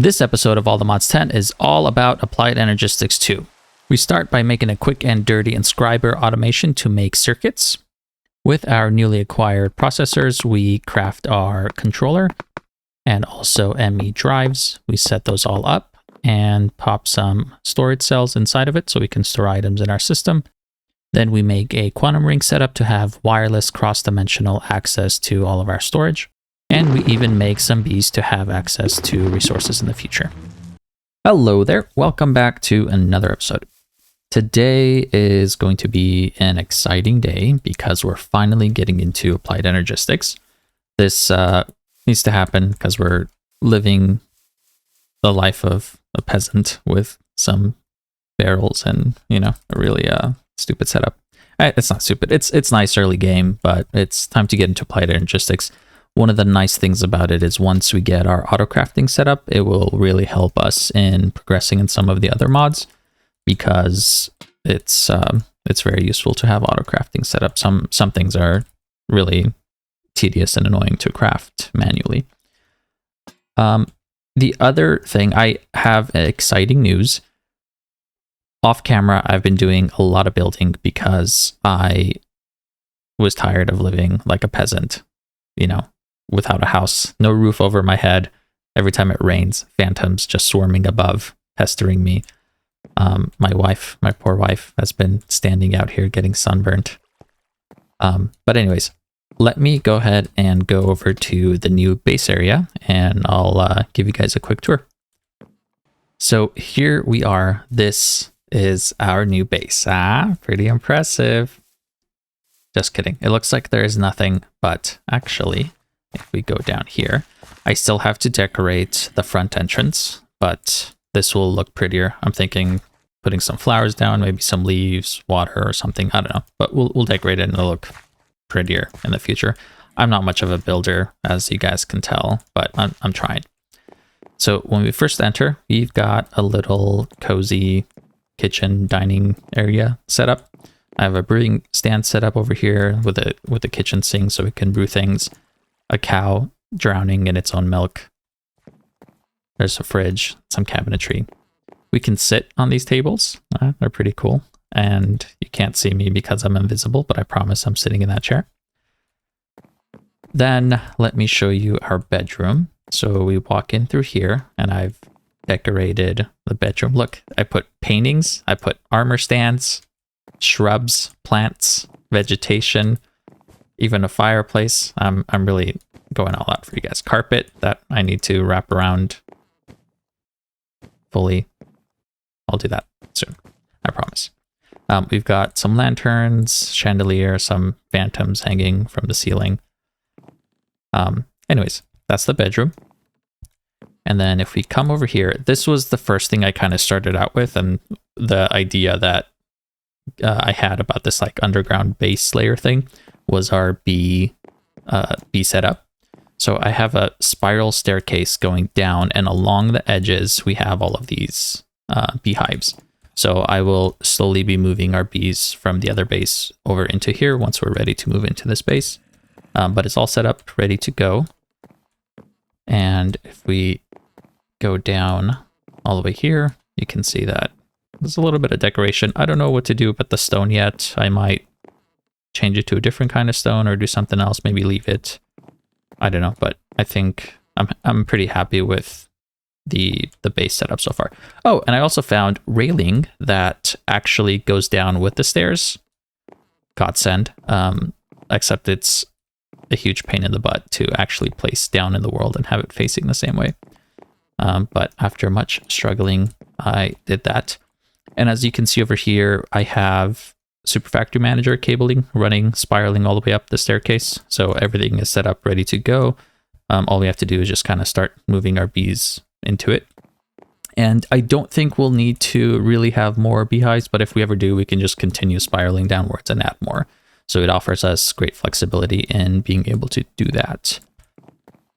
This episode of All the Mods 10 is all about Applied Energistics 2. We start by making a quick and dirty inscriber automation to make circuits. With our newly acquired processors, we craft our controller and also ME drives. We set those all up and pop some storage cells inside of it so we can store items in our system. Then we make a quantum ring setup to have wireless cross-dimensional access to all of our storage. And we even make some bees to have access to resources in the future. Hello there, welcome back to another episode. Today is going to be an exciting day because we're finally getting into Applied Energistics. This needs to happen because we're living the life of a peasant with some barrels and, a really stupid setup. It's not stupid, it's nice early game, but it's time to get into Applied Energistics. One of the nice things about it is once we get our auto crafting set up, it will really help us in progressing in some of the other mods because it's very useful to have auto crafting set up. Some things are really tedious and annoying to craft manually. The other thing, I have exciting news. Off camera, I've been doing a lot of building because I was tired of living like a peasant, without a house, no roof over my head. Every time it rains, phantoms just swarming above, pestering me. My poor wife, has been standing out here getting sunburnt. But anyways, let me go ahead and go over to the new base area and I'll give you guys a quick tour. So here we are. This is our new base. Pretty impressive. Just kidding. It looks like there is nothing, but actually, if we go down here, I still have to decorate the front entrance, but this will look prettier. I'm thinking putting some flowers down, maybe some leaves, water or something. I don't know, but we'll decorate it and it'll look prettier in the future. I'm not much of a builder, as you guys can tell, but I'm trying. So when we first enter, we've got a little cozy kitchen dining area set up. I have a brewing stand set up over here with a kitchen sink so we can brew things. A cow drowning in its own milk. There's a fridge, some cabinetry. We can sit on these tables. They're pretty cool. And you can't see me because I'm invisible, but I promise I'm sitting in that chair. Then let me show you our bedroom. So we walk in through here and I've decorated the bedroom. Look, I put paintings, I put armor stands, shrubs, plants, vegetation, even a fireplace. I'm really going all out for you guys. Carpet that I need to wrap around fully. I'll do that soon, I promise. We've got some lanterns, chandelier, some phantoms hanging from the ceiling. Anyways, that's the bedroom. And then if we come over here, this was the first thing I kind of started out with, and the idea that I had about this like underground base layer thing was our bee setup. So I have a spiral staircase going down, and along the edges we have all of these beehives. So I will slowly be moving our bees from the other base over into here once we're ready to move into this base. But it's all set up, ready to go. And if we go down all the way here, you can see that there's a little bit of decoration. I don't know what to do with the stone yet. I might change it to a different kind of stone or do something else, maybe leave it. I don't know, but I think I'm pretty happy with the base setup so far. Oh, and I also found railing that actually goes down with the stairs. Godsend. Except it's a huge pain in the butt to actually place down in the world and have it facing the same way. But after much struggling, I did that. And as you can see over here, I have Super Factory Manager cabling running, spiraling all the way up the staircase. So everything is set up, ready to go. All we have to do is just kind of start moving our bees into it. And I don't think we'll need to really have more beehives, but if we ever do, we can just continue spiraling downwards and add more. So it offers us great flexibility in being able to do that.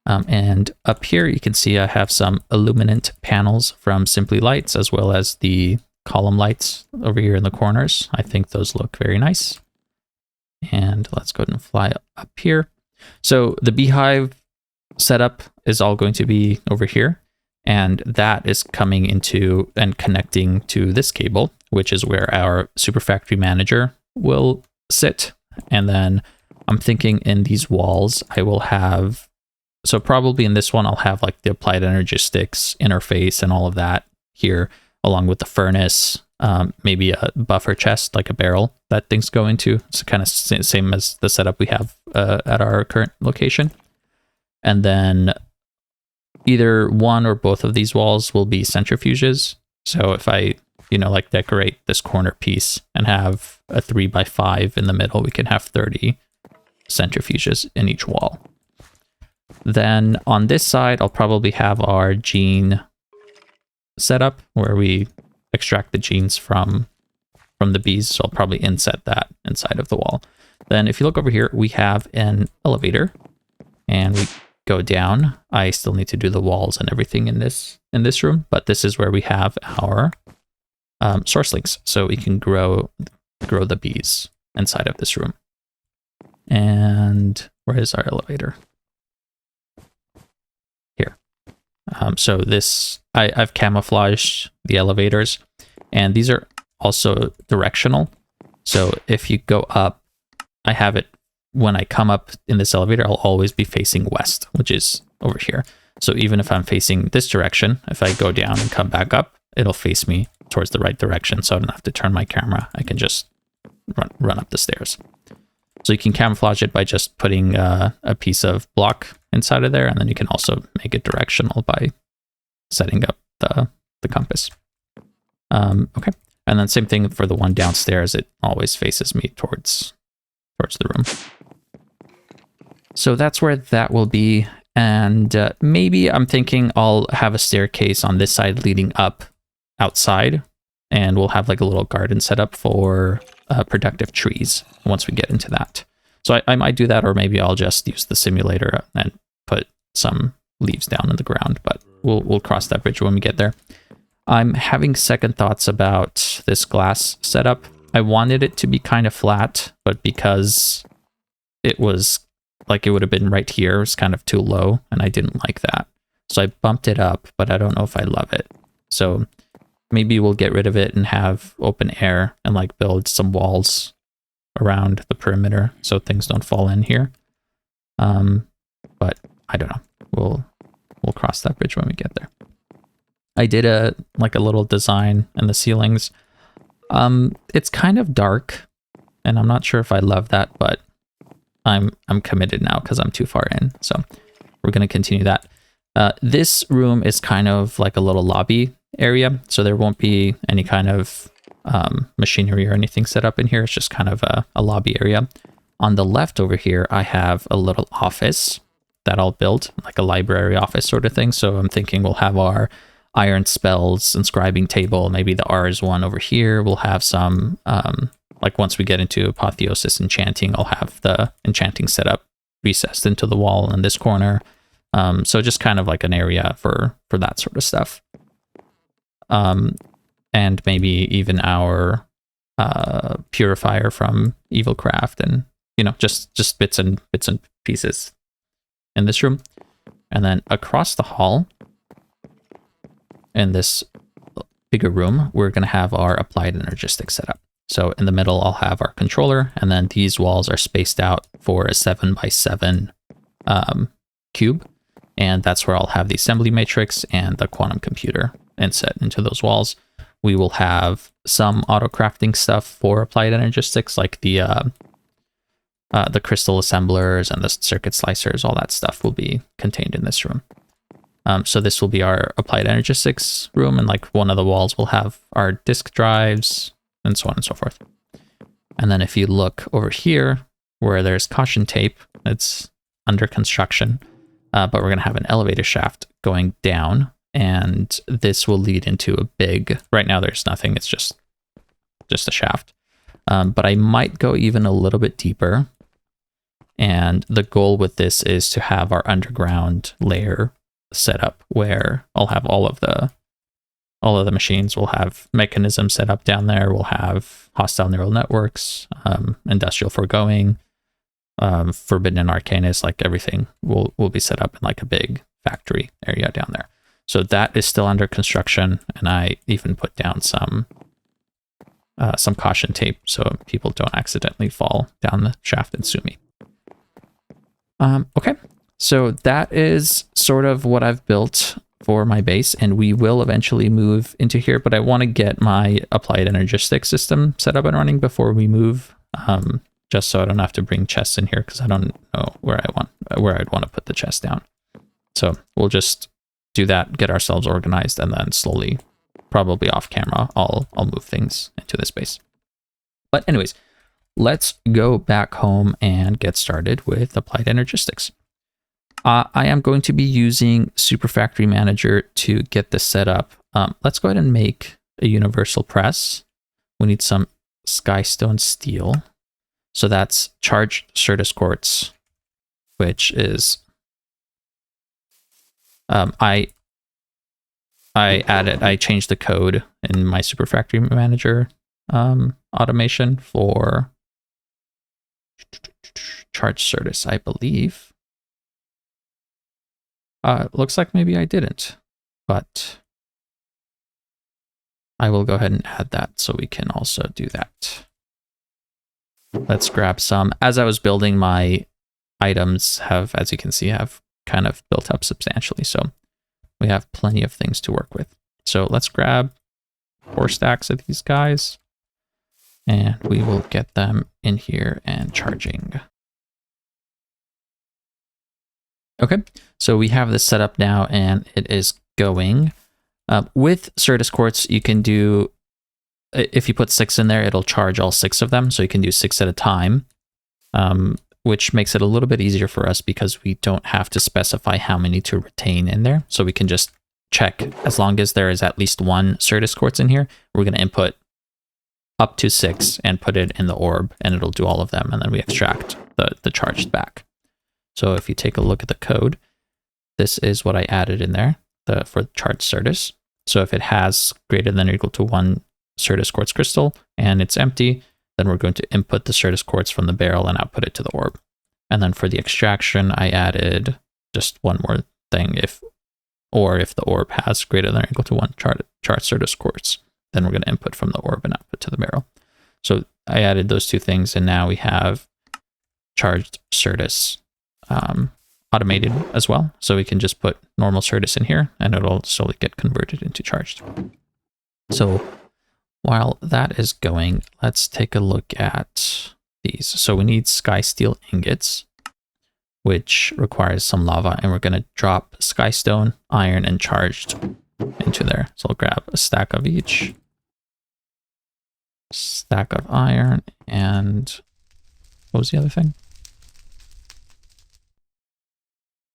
And up here, you can see I have some illuminant panels from Simply Lights, as well as the column lights over here in the corners. I think those look very nice. And let's go ahead and fly up here. So the beehive setup is all going to be over here. And that is coming into and connecting to this cable, which is where our super factory manager will sit. And then I'm thinking in these walls, I will have, so probably in this one, I'll have like the applied Energistics interface and all of that here, along with the furnace, maybe a buffer chest, like a barrel that things go into. It's kind of same as the setup we have at our current location. And then either one or both of these walls will be centrifuges. So if I, like decorate this corner piece and have a 3x5 in the middle, we can have 30 centrifuges in each wall. Then on this side, I'll probably have our gene setup where we extract the genes from the bees. So I'll probably inset that inside of the wall. Then if you look over here, we have an elevator and we go down. I still need to do the walls and everything in this room, but this is where we have our source links. So we can grow the bees inside of this room. And where is our elevator? Here. So this, I've camouflaged the elevators, and these are also directional. So if you go up, I have it, when I come up in this elevator, I'll always be facing west, which is over here. So even if I'm facing this direction, if I go down and come back up, it'll face me towards the right direction. So I don't have to turn my camera. I can just run up the stairs. So you can camouflage it by just putting a piece of block inside of there. And then you can also make it directional by setting up the compass. Okay. And then same thing for the one downstairs. It always faces me towards the room. So that's where that will be. And maybe I'm thinking I'll have a staircase on this side leading up outside, and we'll have like a little garden set up for productive trees once we get into that. So I might do that, or maybe I'll just use the simulator and put some leaves down in the ground, but we'll cross that bridge when we get there. I'm having second thoughts about this glass setup. I wanted it to be kind of flat, but because it was like it would have been right here, it was kind of too low, and I didn't like that. So I bumped it up, but I don't know if I love it. So maybe we'll get rid of it and have open air and like build some walls around the perimeter so things don't fall in here. But I don't know. We'll cross that bridge when we get there. I did a little design in the ceilings. It's kind of dark, and I'm not sure if I love that, but I'm committed now because I'm too far in. So we're going to continue that. This room is kind of like a little lobby area, so there won't be any kind of machinery or anything set up in here. It's just kind of a lobby area. On the left over here, I have a little office that I'll build, like a library office sort of thing. So I'm thinking we'll have our iron spells inscribing table, maybe the R's one over here. We'll have some, like once we get into Apotheosis Enchanting, I'll have the enchanting setup recessed into the wall in this corner. So just kind of like an area for that sort of stuff. And maybe even our purifier from Evilcraft, and just bits and pieces in this room. And then across the hall in this bigger room, we're going to have our applied Energistics setup. So in the middle, I'll have our controller, and then these walls are spaced out for a 7x7 cube. And that's where I'll have the assembly matrix and the quantum computer inset into those walls. We will have some auto crafting stuff for applied Energistics, like the crystal assemblers and the circuit slicers. All that stuff will be contained in this room. So this will be our applied Energistics room, and like one of the walls will have our disk drives and so on and so forth. And then if you look over here where there's caution tape, it's under construction, but we're going to have an elevator shaft going down, and this will lead into a big, right now there's nothing, it's just a shaft. But I might go even a little bit deeper. And the goal with this is to have our underground layer set up where I'll have all of the machines. We'll have mechanisms set up down there. We'll have hostile neural networks, industrial foregoing, forbidden and arcanist, like everything will be set up in like a big factory area down there. So that is still under construction, and I even put down some caution tape so people don't accidentally fall down the shaft and sue me. Okay, so that is sort of what I've built for my base, and we will eventually move into here, but I want to get my applied Energistics system set up and running before we move, just so I don't have to bring chests in here, because I don't know where I'd want to put the chest down. So we'll just do that, get ourselves organized, and then slowly, probably off camera, I'll move things into this base. But anyways, let's go back home and get started with applied Energistics. I am going to be using Super Factory Manager to get this set up. Let's go ahead and make a universal press. We need some skystone steel. So that's charged Certus quartz, which is I changed the code in my Super Factory Manager automation for charged Certus, I believe. Looks like maybe I didn't, but I will go ahead and add that so we can also do that. Let's grab some. As I was building, my items have, as you can see, have kind of built up substantially. So we have plenty of things to work with. So let's grab 4 stacks of these guys, and we will get them in here and charging. Okay, so we have this set up now, and it is going. With Certus quartz, you can do, if you put 6 in there, it'll charge all 6 of them. So you can do 6 at a time, which makes it a little bit easier for us because we don't have to specify how many to retain in there. So we can just check, as long as there is at least 1 Certus quartz in here, we're going to input up to 6 and put it in the orb, and it'll do all of them. And then we extract the charged back. So if you take a look at the code, this is what I added in there for charged Certus. So if it has greater than or equal to 1 Certus quartz crystal and it's empty, then we're going to input the Certus quartz from the barrel and output it to the orb. And then for the extraction, I added just one more thing. If the orb has greater than or equal to 1 charged Certus quartz, then we're going to input from the orb and output to the barrel. So I added those 2 things, and now we have charged Certus automated as well. So we can just put normal Certus in here, and it'll slowly get converted into charged. So while that is going, let's take a look at these. So we need sky steel ingots, which requires some lava, and we're going to drop skystone, iron, and charged into there. So I'll grab a stack of each, stack of iron, and what was the other thing?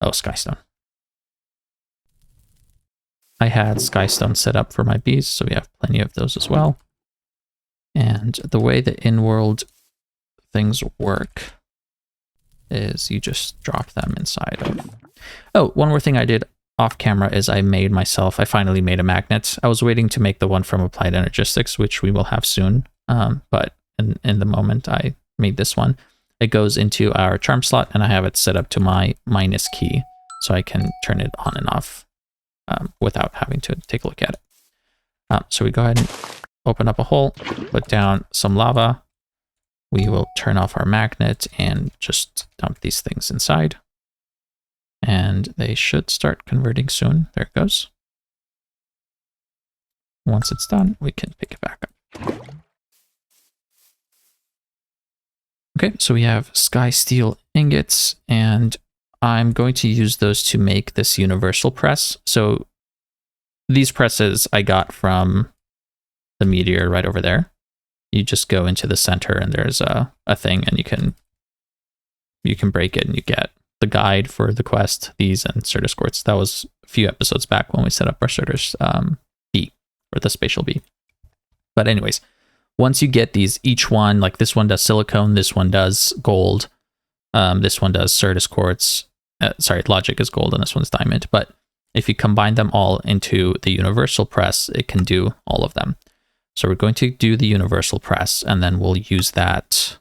Oh, skystone. I had skystone set up for my bees, so we have plenty of those as well. And the way the in-world things work is you just drop them inside of... Oh, one more thing I did off camera is I finally made a magnet. I was waiting to make the one from Applied Energistics, which we will have soon. But in the moment I made this one, it goes into our charm slot, and I have it set up to my minus key, so I can turn it on and off without having to take a look at it. So we go ahead and open up a hole, put down some lava. We will turn off our magnet and just dump these things inside. And they should start converting soon. There it goes. Once it's done, we can pick it back up. Okay, so we have sky steel ingots, and I'm going to use those to make this universal press. So these presses I got from the meteor right over there. You just go into the center, and there's a thing, and you can break it, and you get the guide for the quest, these, and Certus quartz. That was a few episodes back when we set up our Certus bee, or the spatial bee. But anyways, once you get these, each one, like this one does silicone, this one does gold, this one does Certus quartz, logic is gold, and this one's diamond. But if you combine them all into the universal press, it can do all of them. So we're going to do the universal press, and then we'll use that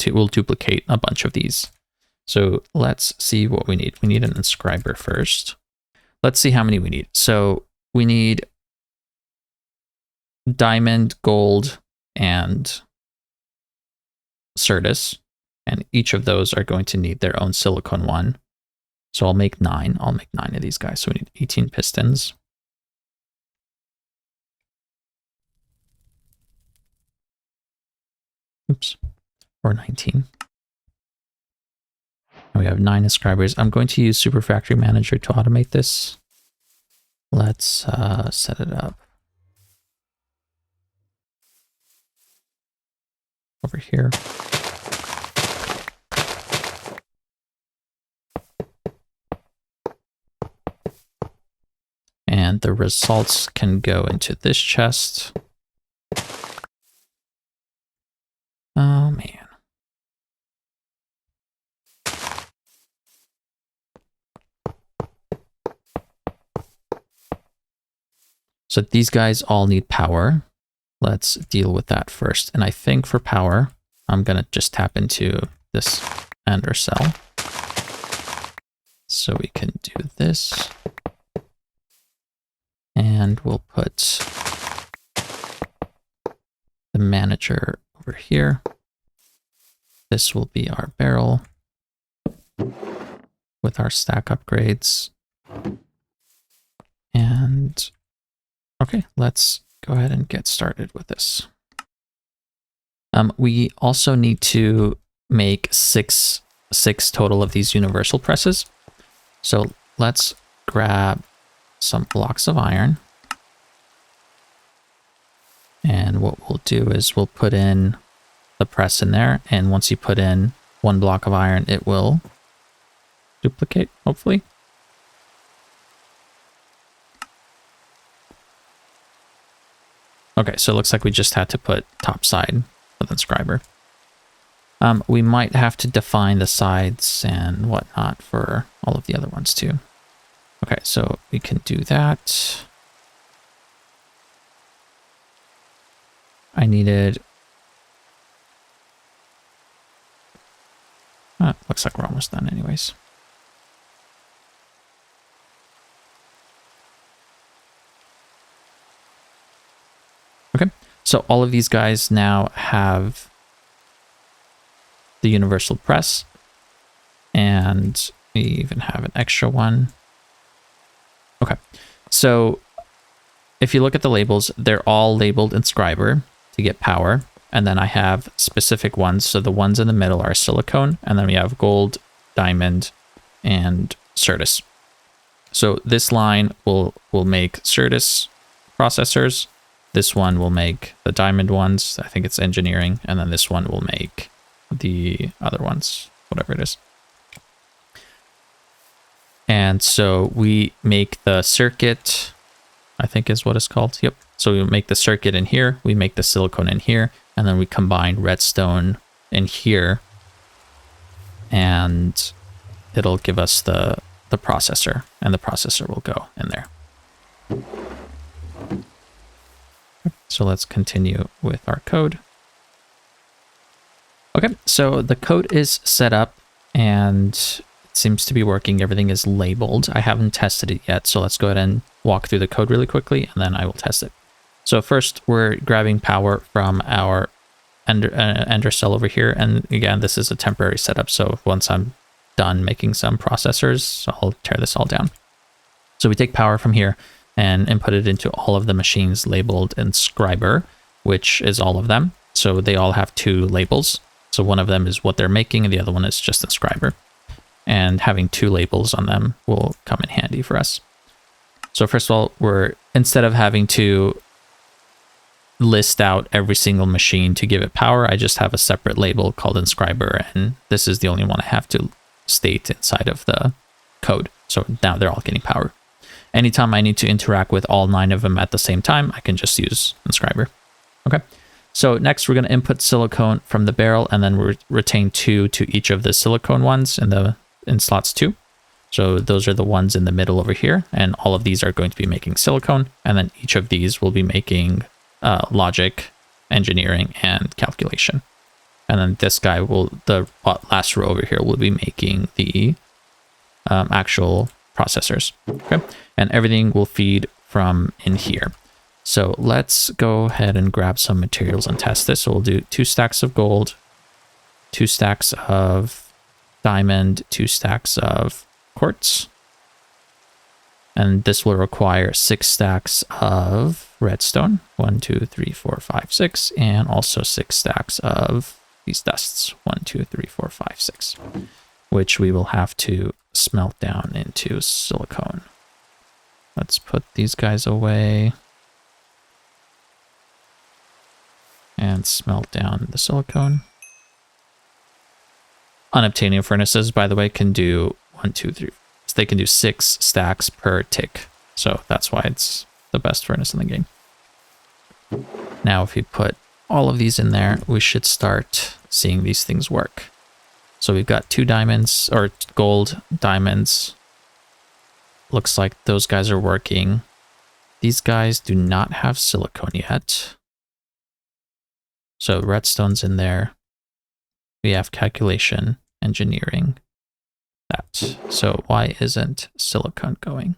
we'll duplicate a bunch of these. So let's see what we need. We need an inscriber first. let's see how many we need. So we need diamond, gold, and Certus. And each of those are going to need their own silicone one. So I'll make 9. I'll make 9 of these guys. So we need 18 pistons. Oops. Or 19. And we have 9 Inscribers. I'm going to use Super Factory Manager to automate this. Let's set it up over here. And the results can go into this chest. Oh, man. So these guys all need power. Let's deal with that first. And I think for power, I'm going to just tap into this EnderCell. So we can do this. And we'll put the manager over here. This will be our barrel with our stack upgrades. And okay, let's go ahead and get started with this. We also need to make six total of these universal presses. So let's grab some blocks of iron. And what we'll do is we'll put in the press in there. And once you put in 1 block of iron, it will duplicate, hopefully. Okay, so it looks like we just had to put top side with Inscriber. We might have to define the sides and whatnot for all of the other ones too. Okay, so we can do that. I needed... looks like we're almost done anyways. Okay, so all of these guys now have the universal press, and we even have an extra one. Okay, so if you look at the labels, they're all labeled Inscriber to get power, and then I have specific ones. So the ones in the middle are silicone, and then we have gold, diamond, and Certus. So this line will make Certus processors. This one will make the diamond ones. I think it's engineering. And then this one will make the other ones, whatever it is. And so we make the circuit, I think is what it's called. Yep. So we make the circuit in here. We make the silicone in here. And then we combine redstone in here. And it'll give us the processor. And the processor will go in there. So let's continue with our code. Okay, so the code is set up and it seems to be working. Everything is labeled. I haven't tested it yet, so let's go ahead and walk through the code really quickly and then I will test it. So first we're grabbing power from our EnderCell over here. And again, this is a temporary setup. So once I'm done making some processors, I'll tear this all down. So we take power from here and input it into all of the machines labeled Inscriber, which is all of them. So they all have 2 labels. So one of them is what they're making and the other one is just Inscriber. And having 2 labels on them will come in handy for us. So first of all, instead of having to list out every single machine to give it power, I just have a separate label called Inscriber, and this is the only one I have to state inside of the code. So now they're all getting power. Anytime I need to interact with all 9 of them at the same time, I can just use Inscriber. Okay, so next we're going to input silicone from the barrel, and then we retain 2 to each of the silicone ones in slots 2. So those are the ones in the middle over here, and all of these are going to be making silicone, and then each of these will be making logic, engineering, and calculation. And then this guy the last row over here will be making the actual processors. Okay, and everything will feed from in here. So let's go ahead and grab some materials and test this. So we'll do 2 stacks of gold, 2 stacks of diamond, 2 stacks of quartz. And this will require 6 stacks of redstone. 1, 2, 3, 4, 5, 6. And also 6 stacks of these dusts. 1, 2, 3, 4, 5, 6. Which we will have to smelt down into silicone. Let's put these guys away. And smelt down the silicone. Unobtainium furnaces, by the way, can do 1, 2, 3. So they can do 6 stacks per tick. So that's why it's the best furnace in the game. Now, if we put all of these in there, we should start seeing these things work. So we've got 2 diamonds, or gold diamonds. Looks like those guys are working. These guys do not have silicone yet. So redstone's in there. We have calculation, engineering, that. So why isn't silicone going?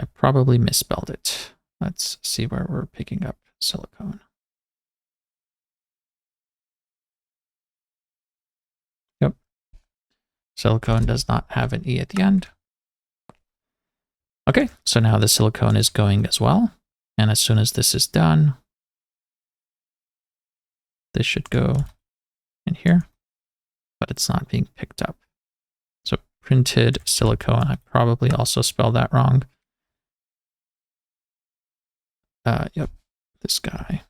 I probably misspelled it. Let's see where we're picking up silicone. Yep. Silicone does not have an E at the end. Okay, so now the silicone is going as well. And as soon as this is done, this should go in here, but it's not being picked up. So printed silicone, I probably also spelled that wrong. Yep, this guy.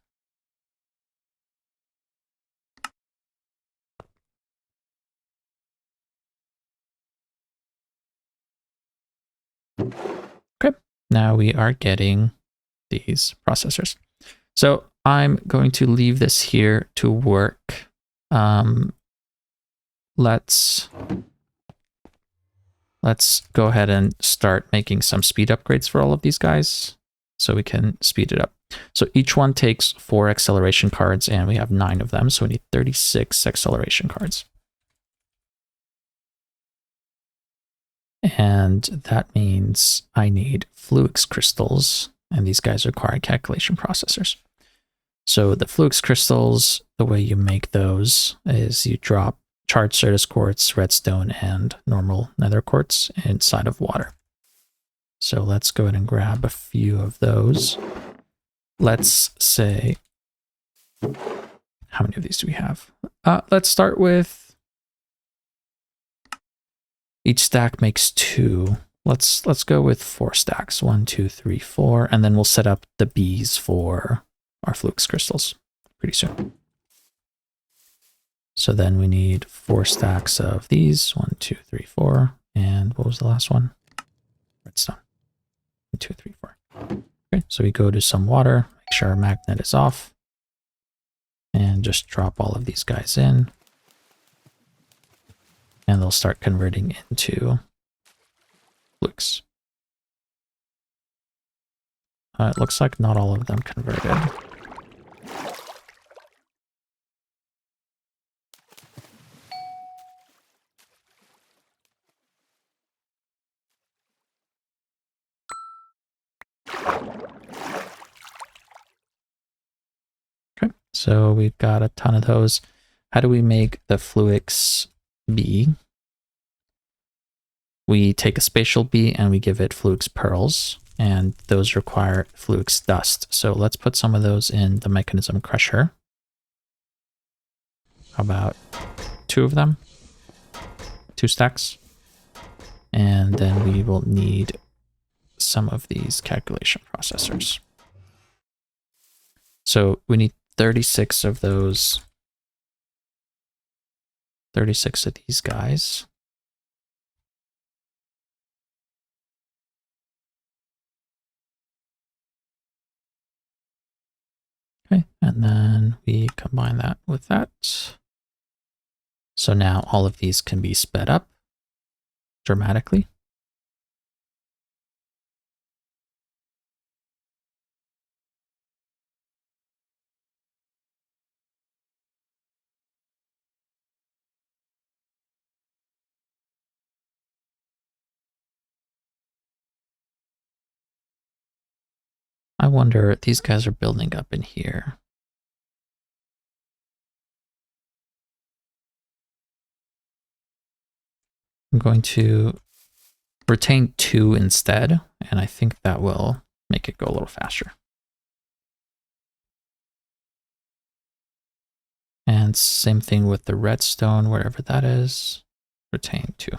Okay, now we are getting these processors. So I'm going to leave this here to work. Let's go ahead and start making some speed upgrades for all of these guys so we can speed it up. So each one takes 4 acceleration cards, and we have 9 of them. So we need 36 acceleration cards. And that means I need Fluix crystals, and these guys require calculation processors. So the Fluix crystals, the way you make those is you drop charged Certus quartz, redstone, and normal nether quartz inside of water. So let's go ahead and grab a few of those. Let's say, how many of these do we have? Let's start with, each stack makes 2. Let's go with 4 stacks. 1, 2, 3, 4, and then we'll set up the bees for our Fluix crystals pretty soon. So then we need 4 stacks of these. 1, 2, 3, 4. And what was the last one? Redstone. 1, 2, 3, 4. Okay, so we go to some water, make sure our magnet is off, and just drop all of these guys in. And they'll start converting into Fluix. It looks like not all of them converted. Okay, so we've got a ton of those. How do we make the Fluix Bee? We take a spatial bee and we give it Fluix pearls, and those require Fluix dust. So let's put some of those in the mechanism crusher. How about 2 of them? 2 stacks. And then we will need some of these calculation processors. So we need 36 of those. 36 of these guys. Okay, and then we combine that with that. So now all of these can be sped up dramatically. wonder, these guys are building up in here. I'm going to retain 2 instead, and I think that will make it go a little faster. And same thing with the redstone, wherever that is, retain 2.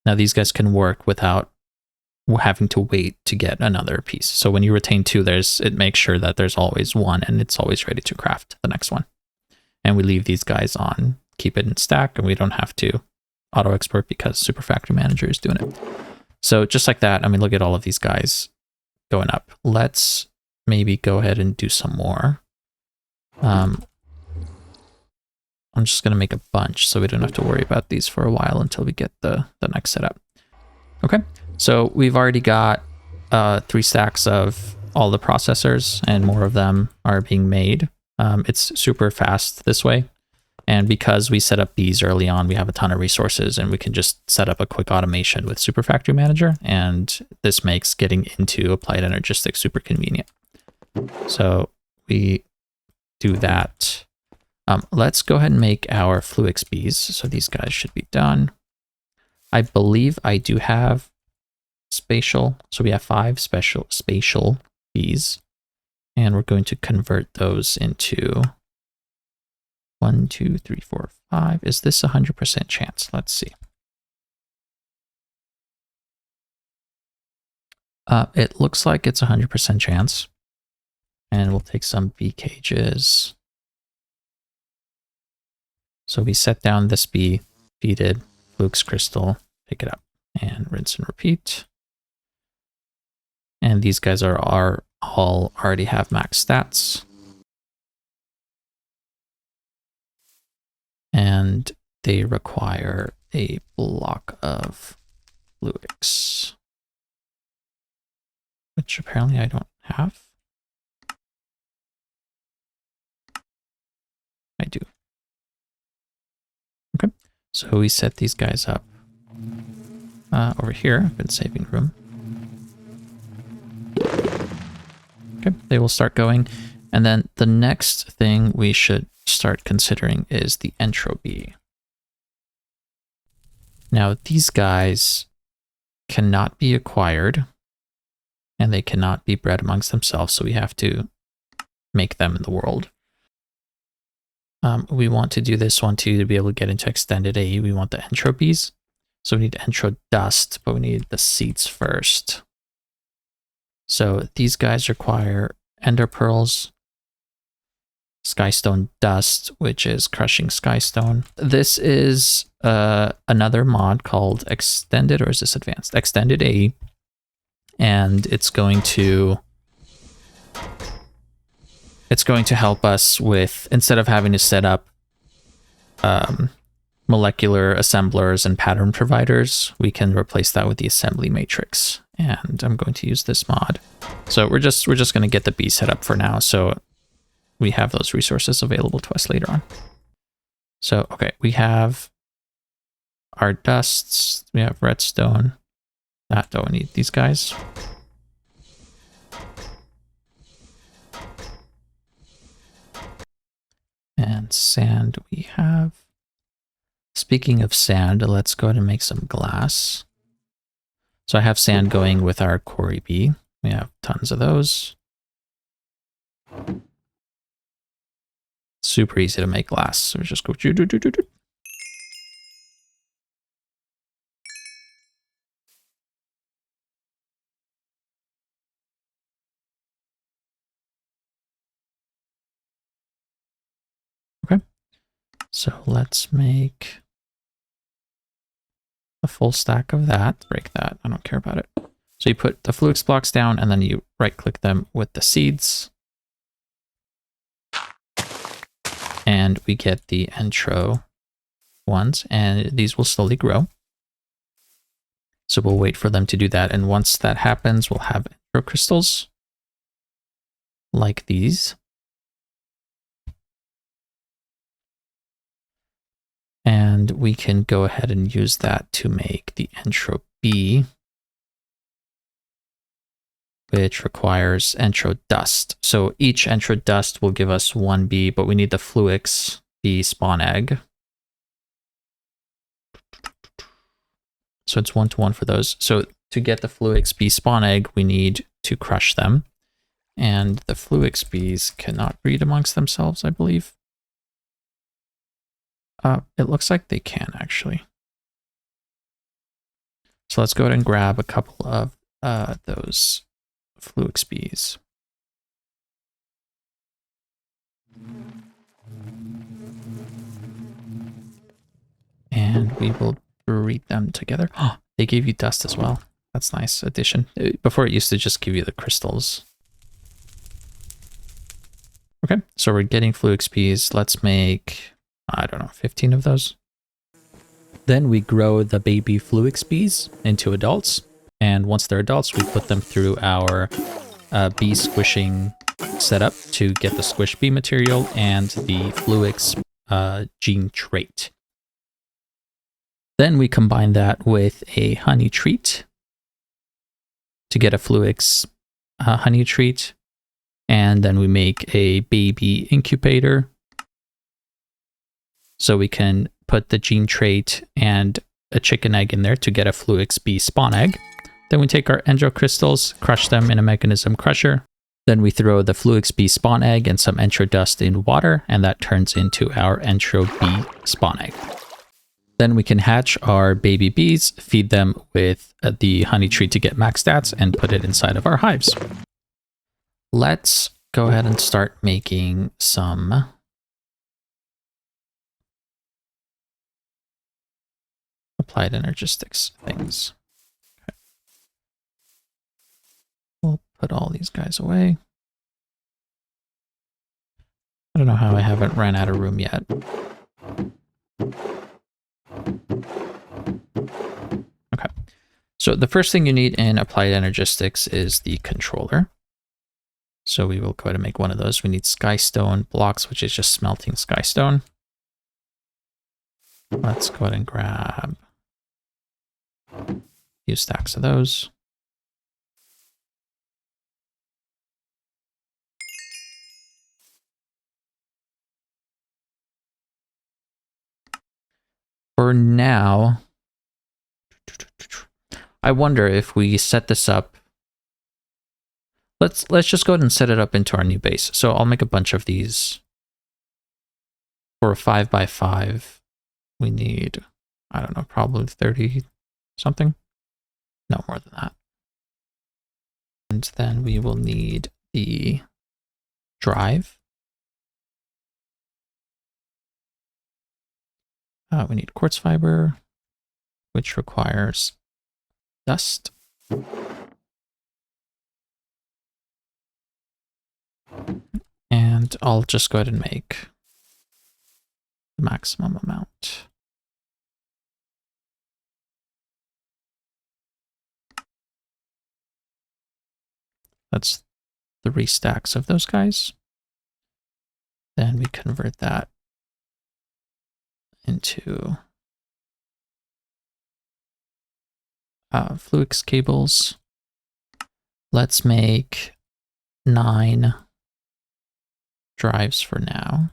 Now these guys can work without having to wait to get another piece. So when you retain 2, it makes sure that there's always 1 and it's always ready to craft the next one. And we leave these guys on, keep it in stack, and we don't have to auto export because Super Factory Manager is doing it. So just like that, I mean, look at all of these guys going up. Let's maybe go ahead and do some more. I'm just going to make a bunch so we don't have to worry about these for a while until we get the next setup. Okay, so we've already got 3 stacks of all the processors, and more of them are being made. It's super fast this way. And because we set up these early on, we have a ton of resources and we can just set up a quick automation with Super Factory Manager. And this makes getting into Applied Energistics super convenient. So we do that. Let's go ahead and make our Fluix Bees. So these guys should be done. I believe I do have spatial. So we have 5 spatial bees. And we're going to convert those into 1, 2, 3, 4, 5. Is this 100% chance? Let's see. It looks like it's 100% chance. And we'll take some bee cages. So we set down this bee, feed it, Fluix crystal, pick it up, and rinse and repeat. And these guys are all already have max stats. And they require a block of Fluix, which apparently I don't have. I do. Okay, so we set these guys up over here. I've been saving room. Okay, they will start going. And then the next thing we should start considering is the Entro Bee. Now, these guys cannot be acquired and they cannot be bred amongst themselves, so we have to make them in the world. We want to do this one too to be able to get into extended AE. We want the Entro Bees. So we need Entro Dust, but we need the seeds first. So these guys require Ender Pearls, Skystone Dust, which is crushing Skystone. This is another mod called Extended, or is this Advanced? Extended AE. And it's going to help us with, instead of having to set up molecular assemblers and pattern providers, we can replace that with the assembly matrix. And I'm going to use this mod. So we're just going to get the bee set up for now, so we have those resources available to us later on. So, okay, we have our dusts, we have redstone. That don't need these guys. And sand we have. Speaking of sand, let's go ahead and make some glass. So I have sand going with our quarry bee. We have tons of those. Super easy to make glass. So we just go do do do do do. Okay. So let's make a full stack of that. Break that. I don't care about it. So you put the Fluix blocks down and then you right click them with the seeds. And we get the Entro ones, and these will slowly grow. So we'll wait for them to do that. And once that happens, we'll have Entro crystals like these. And And we can go ahead and use that to make the Entro Bee, which requires Entro Dust. So each Entro Dust will give us 1 bee, but we need the Fluix Bee spawn egg. So it's 1-to-1 for those. So to get the Fluix Bee spawn egg, we need to crush them. And the Fluix Bees cannot breed amongst themselves, I believe. It looks like they can, actually. So let's go ahead and grab a couple of those Fluix Bees. And we will breed them together. Oh, they gave you dust as well. That's nice addition. Before it used to just give you the crystals. Okay, so we're getting Fluix Bees. Let's make, I don't know, 15 of those. Then we grow the baby Fluix Bees into adults. And once they're adults, we put them through our bee squishing setup to get the squish bee material and the Fluix gene trait. Then we combine that with a honey treat to get a Fluix honey treat. And then we make a baby incubator. So we can put the gene trait and a chicken egg in there to get a Fluix Bee spawn egg. Then we take our Entro crystals, crush them in a mechanism crusher. Then we throw the Fluix Bee spawn egg and some Entro dust in water, and that turns into our Entro Bee spawn egg. Then we can hatch our baby bees, feed them with the honey treat to get max stats, and put it inside of our hives. Let's go ahead and start making some applied energistics things. Okay. We'll put all these guys away. I don't know how I haven't ran out of room yet. Okay, so the first thing you need in applied energistics is the controller. So we will go ahead and make one of those. We need skystone blocks, which is just smelting skystone. Let's go ahead and grab a few stacks of those. For now, I wonder if we set this up. Let's just go ahead and set it up into our new base. So I'll make a bunch of these. For a 5x5, we need, I don't know, probably 30 something. No more than that. And then we will need the drive. We need quartz fiber, which requires dust. And I'll just go ahead and make the maximum amount. That's 3 stacks of those guys. Then we convert that into Fluix cables. Let's make 9 drives for now.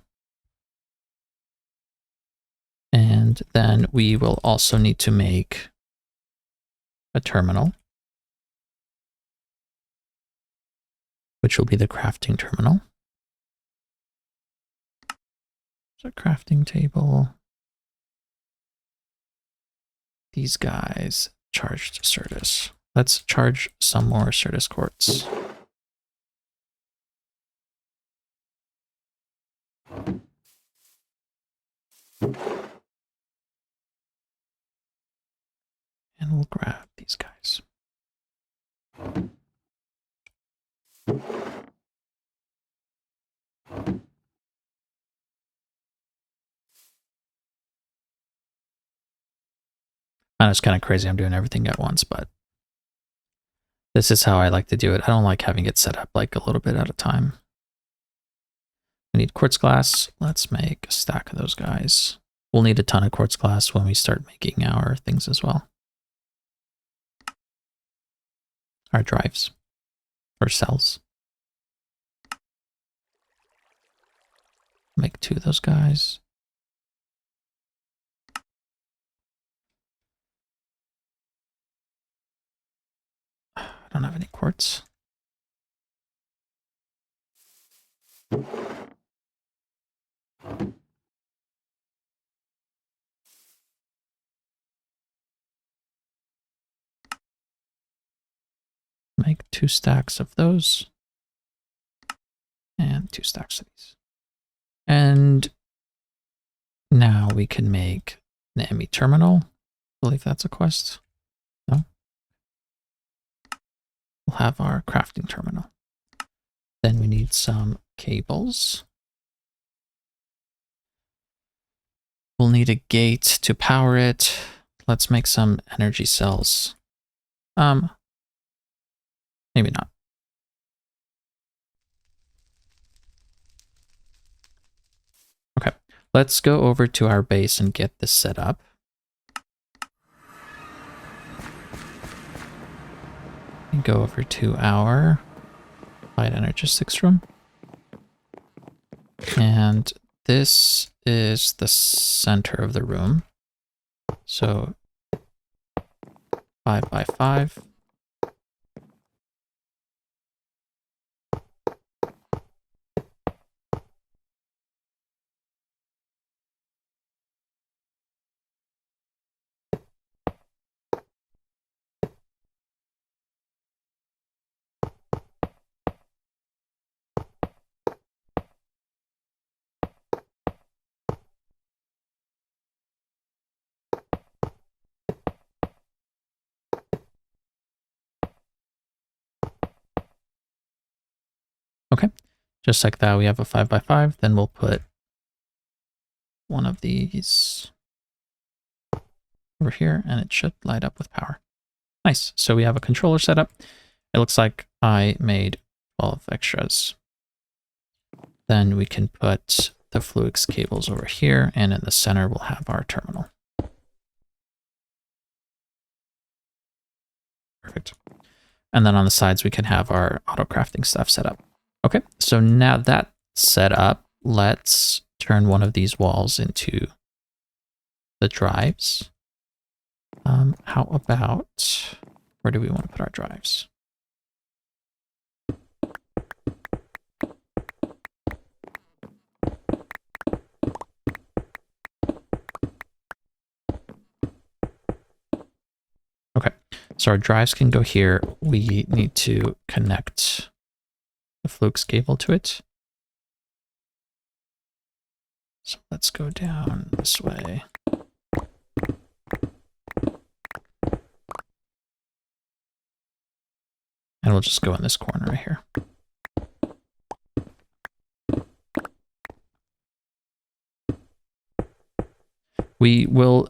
And then we will also need to make a terminal, which will be the crafting terminal. So crafting table. These guys charged Certus. Let's charge some more Certus quartz. And we'll grab these guys. I know it's kind of crazy I'm doing everything at once, but this is how I like to do it. I don't like having it set up like a little bit at a time. We need quartz glass. Let's make a stack of those guys. We'll need a ton of quartz glass when we start making our things as well. Our drives or cells. Make 2 of those guys. I don't have any quartz. Make 2 stacks of those. And 2 stacks of these. And now we can make an EMI terminal. I believe that's a quest. No? We'll have our crafting terminal. Then we need some cables. We'll need a gate to power it. Let's make some energy cells. Maybe not. Okay, let's go over to our base and get this set up. And go over to our light Energistics room. And this is the center of the room. So 5 by 5. Okay, just like that, we have a 5 by 5. Then we'll put one of these over here, and it should light up with power. Nice. So we have a controller set up. It looks like I made 12 extras. Then we can put the Fluix cables over here, and in the center we'll have our terminal. Perfect. And then on the sides we can have our auto crafting stuff set up. Okay, so now that's set up, let's turn one of these walls into the drives. How about, where do we want to put our drives? Okay, so our drives can go here. We need to connect the Fluix cable to it. So let's go down this way. And we'll just go in this corner right here. We will,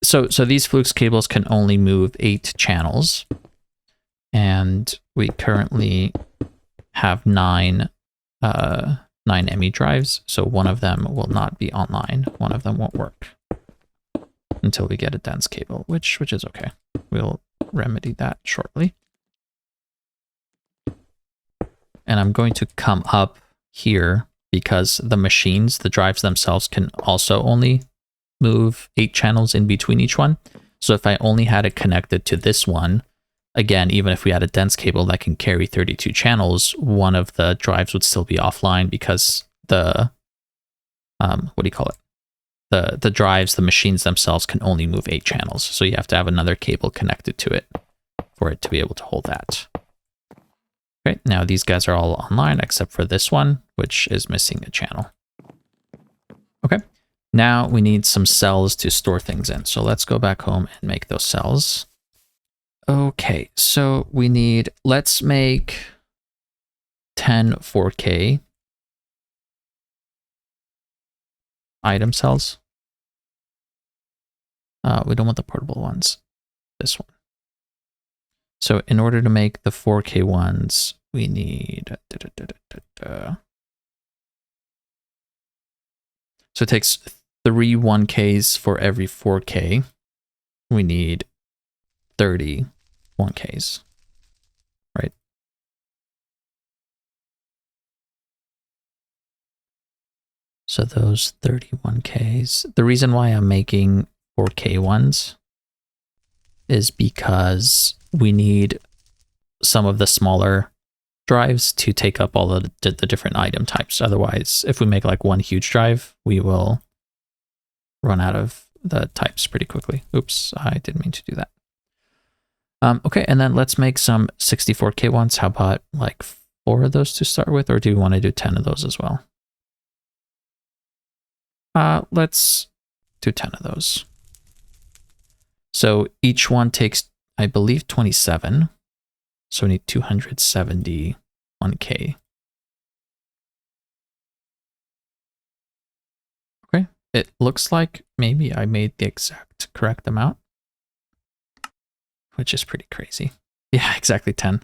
so these Fluix cables can only move 8 channels. And we currently have 9 EMI drives, so one of them will not be online. One of them won't work until we get a dense cable, which is okay. We'll remedy that shortly. And I'm going to come up here because the machines, the drives themselves, can also only move 8 channels in between each one. So if I only had it connected to this one, again, even if we had a dense cable that can carry 32 channels, one of the drives would still be offline because the, what do you call it? The drives, the machines themselves can only move 8 channels. So you have to have another cable connected to it for it to be able to hold that. Okay, now these guys are all online except for this one, which is missing a channel. Okay, now we need some cells to store things in. So let's go back home and make those cells. Okay, so we need, let's make 10 4K item cells. We don't want the portable ones, this one. So in order to make the 4K ones, we need, so it takes 3 1Ks for every 4K, we need 30 1Ks, right? So those 31Ks, the reason why I'm making 4K ones is because we need some of the smaller drives to take up all of the different item types. Otherwise, if we make like one huge drive, we will run out of the types pretty quickly. Oops, I didn't mean to do that. Okay, and then let's make some 64K ones. How about like 4 of those to start with, or do you want to do 10 of those as well? Let's do 10 of those. So each one takes, I believe, 27. So we need 271K. Okay, it looks like maybe I made the exact correct amount, which is pretty crazy. Yeah, exactly 10.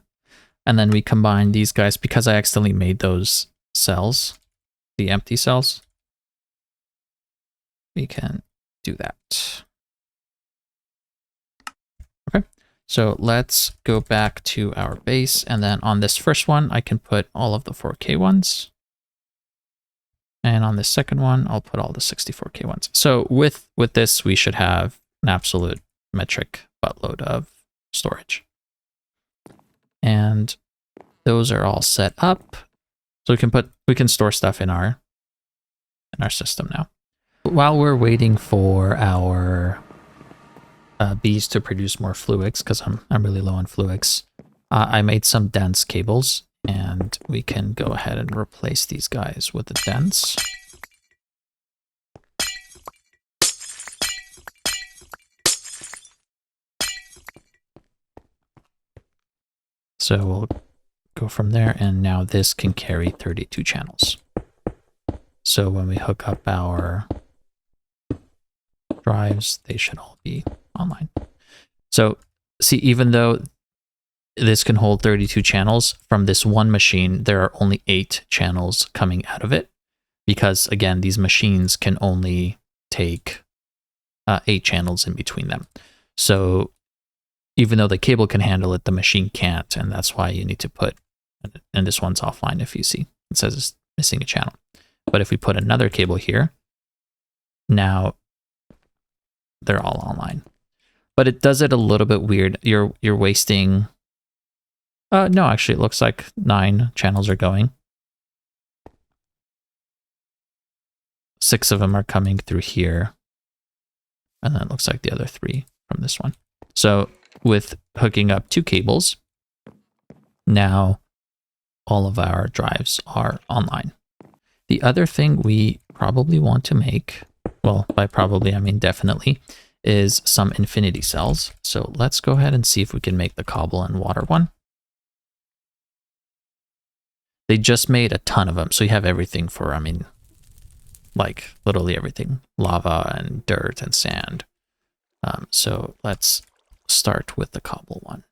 And then we combine these guys because I accidentally made those cells, the empty cells. We can do that. Okay, so let's go back to our base. And then on this first one, I can put all of the 4K ones. And on this second one, I'll put all the 64K ones. So with this, we should have an absolute metric buttload of storage. And those are all set up. So we can store stuff in our system now. While we're waiting for our bees to produce more Fluix, because I'm really low on Fluix, I made some dense cables, and we can go ahead and replace these guys with the dense. So we'll go from there, and now this can carry 32 channels. So when we hook up our drives, they should all be online. So see, even though this can hold 32 channels, from this one machine, there are only 8 channels coming out of it, because again, these machines can only take 8 channels in between them. So even though the cable can handle it, the machine can't, and that's why you need to put, and this one's offline if you see, it says it's missing a channel. But if we put another cable here, now they're all online. But it does it a little bit weird. You're wasting, no, actually it looks like 9 channels are going. 6 of them are coming through here. And then it looks like the other 3 from this one. So with hooking up 2 cables, now all of our drives are online. The other thing we probably want to make, well, by probably I mean definitely, is some infinity cells. So let's go ahead and see if we can make the cobble and water one. They just made a ton of them, so you have everything for, I mean, like literally everything. Lava and dirt and sand. So let's start with the cobble one.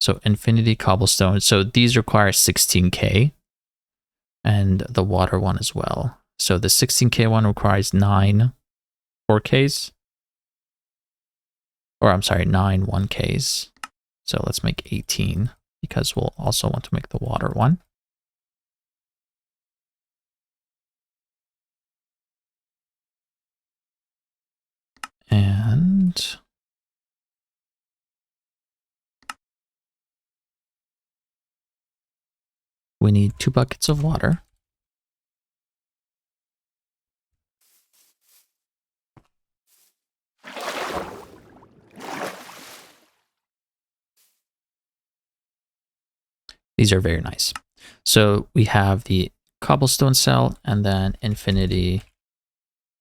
So infinity cobblestone. So these require 16K. And the water one as well. So the 16K one requires 9 4Ks. Or I'm sorry, 9 1Ks. So let's make 18, because we'll also want to make the water one. And we need 2 buckets of water. These are very nice. So we have the cobblestone cell and then infinity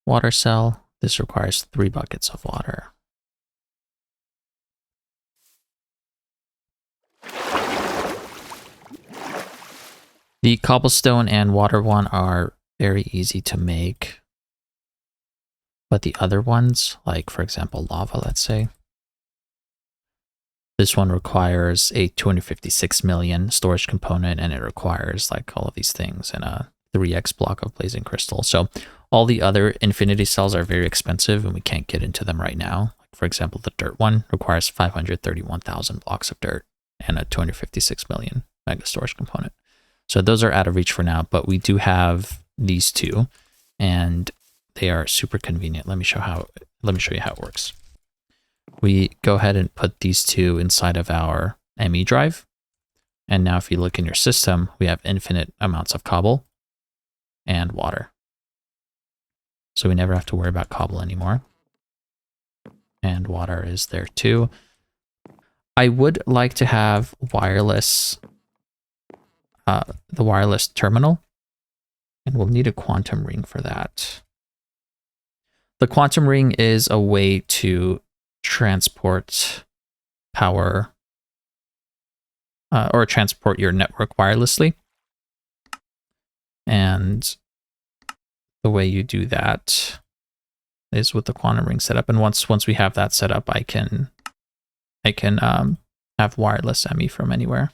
water cell. This requires 3 buckets of water. The cobblestone and water one are very easy to make. But the other ones, like for example, lava, let's say, this one requires a 256 million storage component, and it requires like all of these things and a 3x block of blazing crystal. So All the other infinity cells are very expensive and we can't get into them right now. Like for example, the dirt one requires 531,000 blocks of dirt and a 256 million mega storage component. So those are out of reach for now, but we do have these two and they are super convenient. Let me show you how it works. We go ahead and put these two inside of our ME drive. And now if you look in your system, we have infinite amounts of cobble and water. So we never have to worry about cobble anymore. And water is there too. I would like to have wireless, the wireless terminal, and we'll need a quantum ring for that. The quantum ring is a way to transport power or transport your network wirelessly. And the way you do that is with the quantum ring setup. And once we have that set up, I can have wireless ME from anywhere.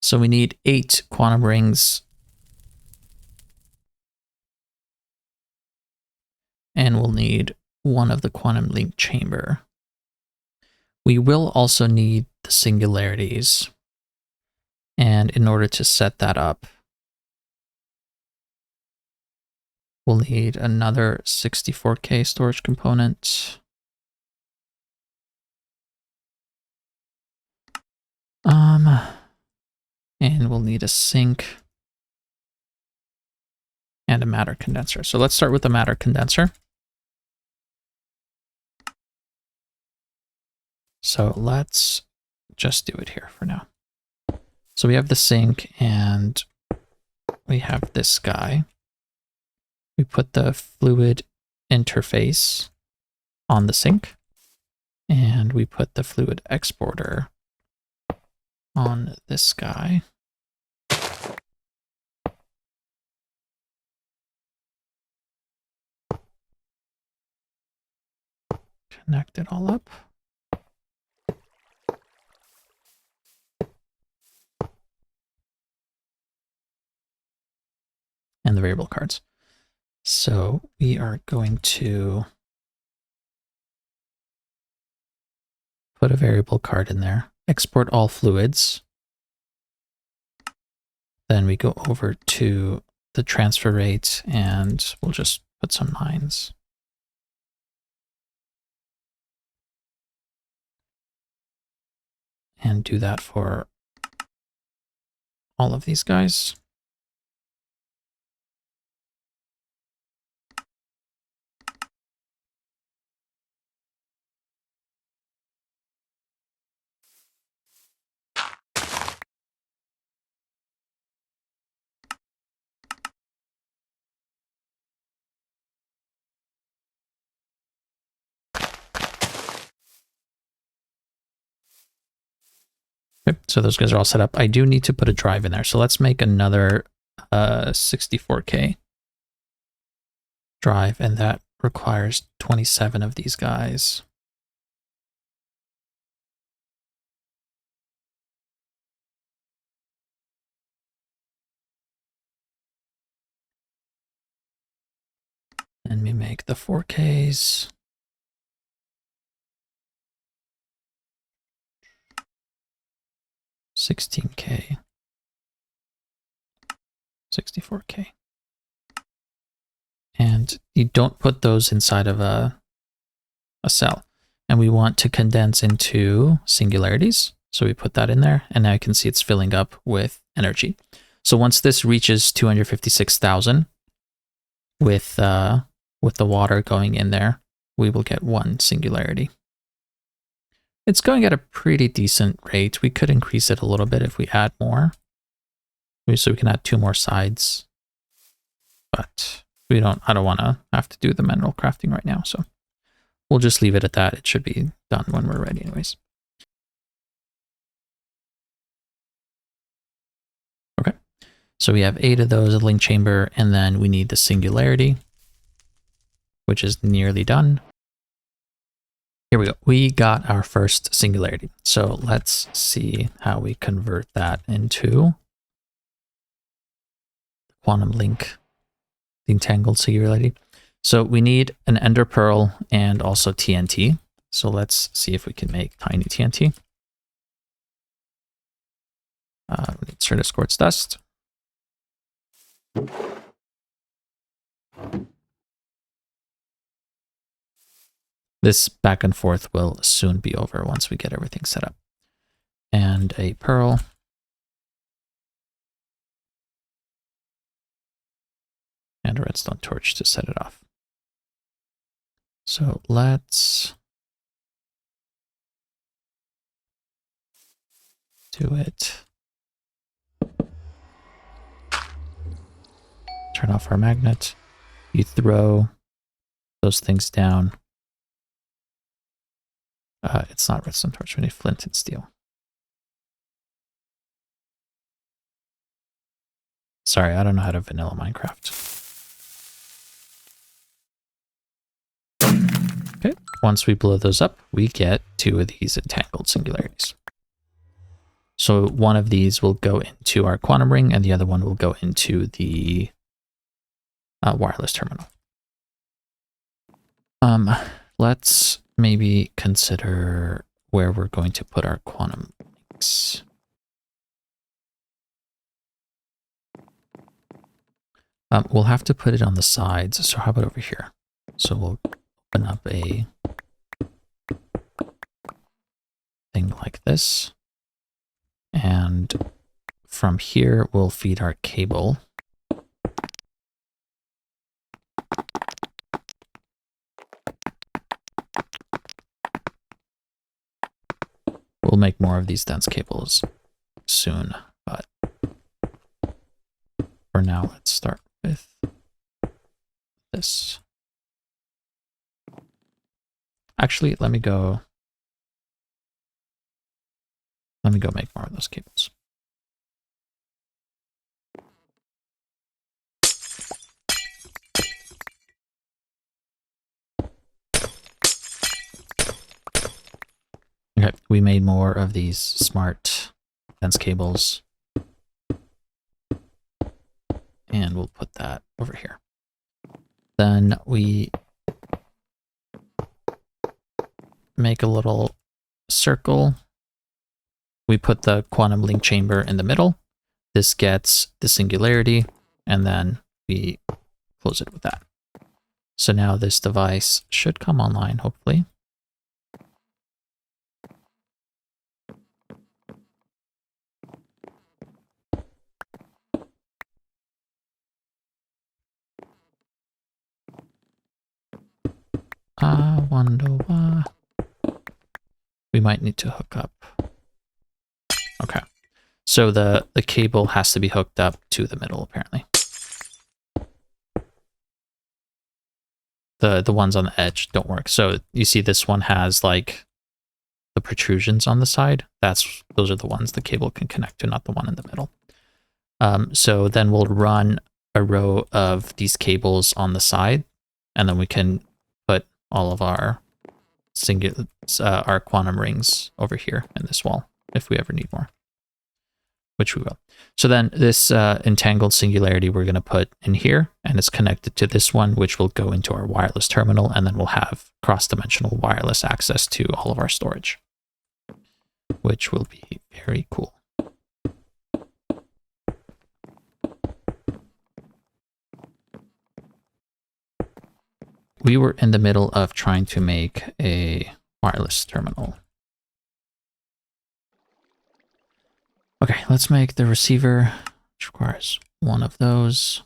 So we need 8 quantum rings. And we'll need one of the quantum link chamber. We will also need the singularities. And in order to set that up, we'll need another 64K storage component. And we'll need a sink and a matter condenser. So let's start with the matter condenser. So let's just do it here for now. So we have the sink and we have this guy. We put the fluid interface on the sink and we put the fluid exporter on this guy. Connect it all up. And the variable cards. So we are going to put a variable card in there, export all fluids. Then we go over to the transfer rate and we'll just put some 9s. And do that for all of these guys. Okay, so those guys are all set up. I do need to put a drive in there. So let's make another 64K drive, and that requires 27 of these guys. And we make the 4Ks. $16K, 64K. And you don't put those inside of a cell. And we want to condense into singularities. So we put that in there, and now you can see it's filling up with energy. So once this reaches 256,000 with the water going in there, we will get 1 singularity. It's going at a pretty decent rate. We could increase it a little bit if we add more. So we can add 2 more sides. But I don't want to have to do the mineral crafting right now. So we'll just leave it at that. It should be done when we're ready anyways. Okay. So we have 8 of those, a link chamber, and then we need the singularity, which is nearly done. Here we go. We got our first singularity. So let's see how we convert that into quantum link, the entangled singularity. So we need an ender pearl and also TNT. So let's see if we can make tiny TNT. We need Certus quartz dust. This back and forth will soon be over once we get everything set up. And a pearl. And a redstone torch to set it off. So let's do it. Turn off our magnet. You throw those things down. It's not redstone torch. We need flint and steel. Sorry, I don't know how to vanilla Minecraft. Okay, once we blow those up, we get 2 of these entangled singularities. So one of these will go into our quantum ring and the other one will go into the wireless terminal. Let's maybe consider where we're going to put our quantum links. We'll have to put it on the sides. So how about over here? So we'll open up a thing like this. And from here, we'll feed our cable. We'll make more of these dense cables soon, but for now, let's start with this. Actually, let me go make more of those cables. Okay, we made more of these smart dense cables. And we'll put that over here. Then we make a little circle. We put the quantum link chamber in the middle. This gets the singularity, and then we close it with that. So now this device should come online, hopefully. I wonder why. We might need to hook up. Okay. So the cable has to be hooked up to the middle, apparently. The ones on the edge don't work. So you see this one has like the protrusions on the side. Those are the ones the cable can connect to, not the one in the middle. So then we'll run a row of these cables on the side, and then we can put all of our quantum rings over here in this wall if we ever need more, which we will. So then this entangled singularity we're going to put in here, and it's connected to this one, which will go into our wireless terminal, and then we'll have cross-dimensional wireless access to all of our storage, which will be very cool. We were in the middle of trying to make a wireless terminal. Okay, let's make the receiver, which requires one of those.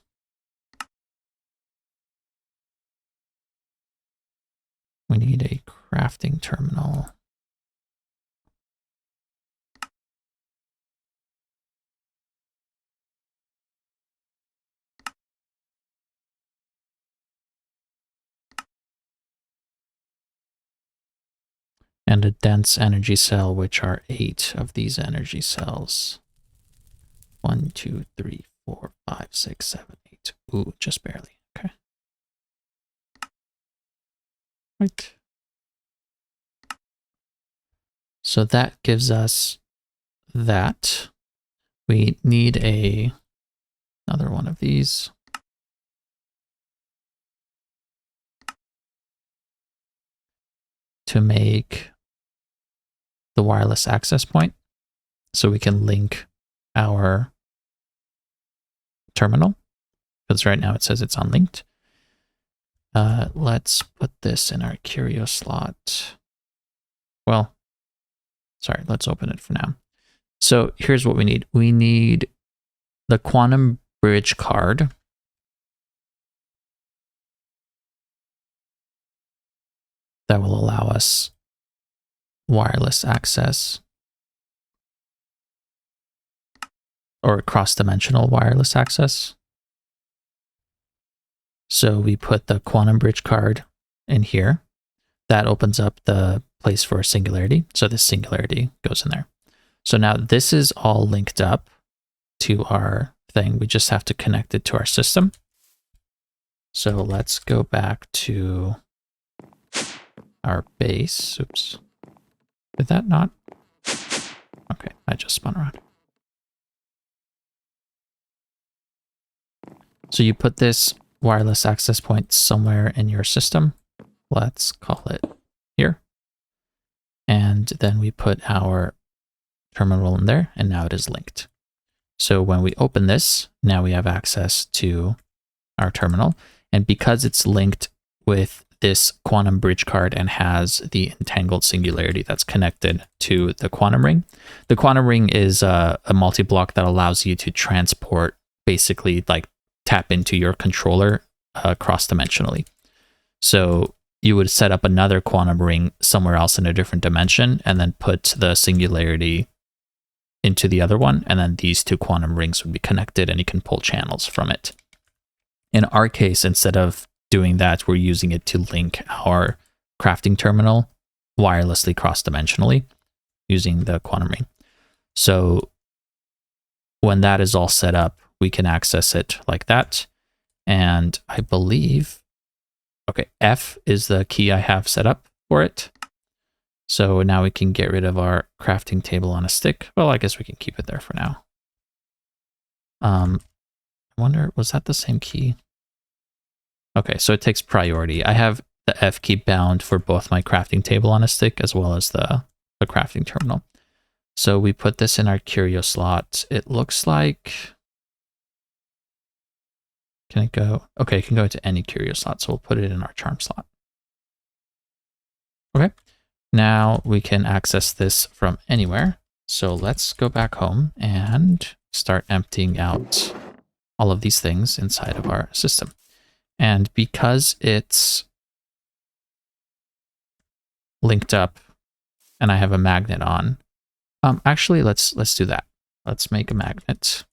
We need a crafting terminal. And a dense energy cell, which are 8 of these energy cells. 1, 2, 3, 4, 5, 6, 7, 8. Ooh, just barely. Okay. Right. So that gives us that. We need another one of these. to make the wireless access point so we can link our terminal, because right now it says it's unlinked. Let's put this in our curio slot. Well, sorry, let's open it for now. So here's what we need. We need the quantum bridge card. That will allow us wireless access or cross-dimensional wireless access. So we put the quantum bridge card in here. That opens up the place for Singularity. So this Singularity goes in there. So now this is all linked up to our thing. We just have to connect it to our system. So let's go back to our base. Oops. Did that not? Okay, I just spun around. So you put this wireless access point somewhere in your system. Let's call it here. And then we put our terminal in there, and now it is linked. So when we open this, now we have access to our terminal. And because it's linked with this quantum bridge card and has the entangled singularity that's connected to the quantum ring is a multi-block that allows you to transport, basically like tap into your controller cross-dimensionally. So you would set up another quantum ring somewhere else in a different dimension and then put the singularity into the other one, and then these two quantum rings would be connected and you can pull channels from it. In our case, instead of doing that, we're using it to link our crafting terminal wirelessly cross-dimensionally using the quantum ring. So when that is all set up, we can access it like that. And I believe, okay, F is the key I have set up for it. So now we can get rid of our crafting table on a stick. Well, I guess we can keep it there for now. I wonder, was that the same key? Okay, so it takes priority. I have the F key bound for both my crafting table on a stick as well as the crafting terminal. So we put this in our curio slot. It looks like, can it go? Okay, it can go into any curio slot. So we'll put it in our charm slot. Okay, now we can access this from anywhere. So let's go back home and start emptying out all of these things inside of our system. And because it's linked up and I have a magnet on, actually, let's do that. Let's make a magnet.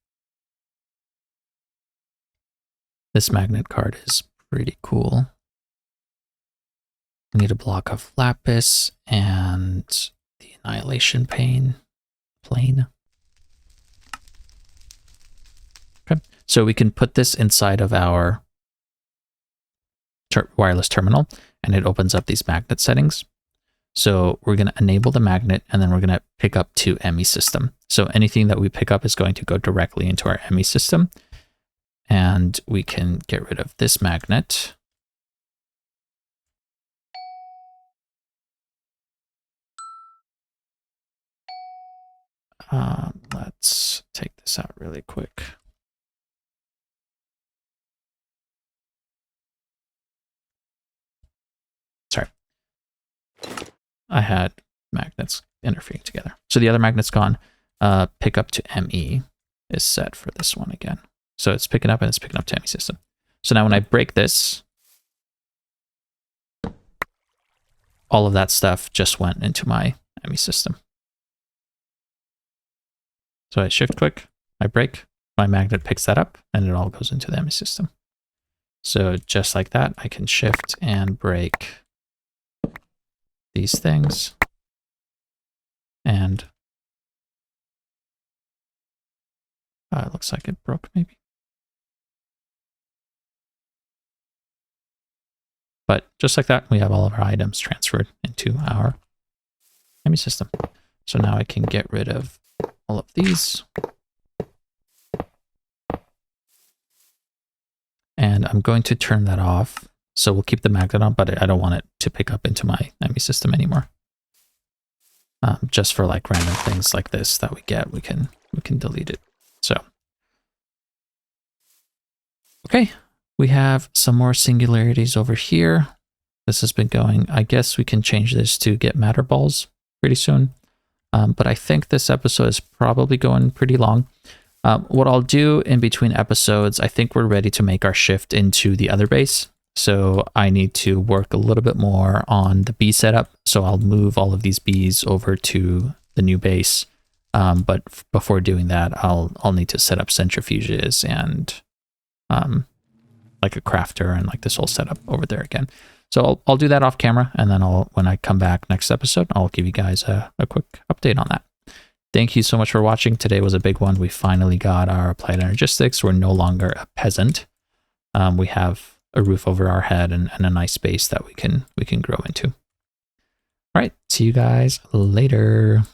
This magnet card is pretty cool. I need a block of lapis and the annihilation plane. Okay, so we can put this inside of our wireless terminal, and it opens up these magnet settings. So we're going to enable the magnet, and then we're going to pick up to EMI system. So anything that we pick up is going to go directly into our EMI system. And we can get rid of this magnet. Let's take this out really quick. Sorry. I had magnets interfering together. So the other magnet's gone. Pick up to ME is set for this one again. So it's picking up and it's picking up to EMI system. So now when I break this, all of that stuff just went into my EMI system. So I shift click, I break, my magnet picks that up, and it all goes into the EMI system. So just like that, I can shift and break these things. And it looks like it broke maybe. But just like that, we have all of our items transferred into our EMI system. So now I can get rid of all of these. And I'm going to turn that off So we'll keep the magnet on, but I don't want it to pick up into my EMI system anymore. Just for like random things like this that we get, we can delete it. So, okay, we have some more singularities over here. This has been going, I guess we can change this to get matter balls pretty soon. But I think this episode is probably going pretty long. What I'll do in between episodes, I think we're ready to make our shift into the other base. So I need to work a little bit more on the bee setup. So I'll move all of these bees over to the new base. But before doing that, I'll need to set up centrifuges and like a crafter and like this whole setup over there again. So I'll do that off camera, and then when I come back next episode, I'll give you guys a quick update on that. Thank you so much for watching. Today was a big one. We finally got our applied Energistics. We're no longer a peasant. We have a roof over our head and a nice space that we can grow into. All right, see you guys later.